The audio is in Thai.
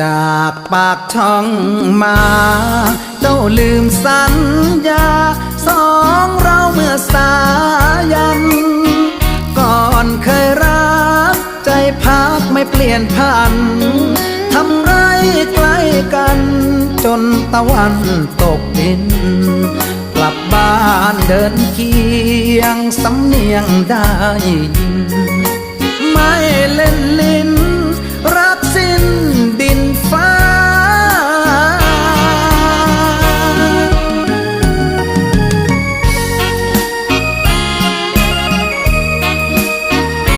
จากปากช่องมาเจ้าลืมสัญญาสองเราเมื่อสายันก่อนเคยรักใจพักไม่เปลี่ยนพันทำไรใกล้กันจนตะวันตกดินกลับบ้านเดินเคียงสำเนียงได้ยินไม่เล่นลิ้น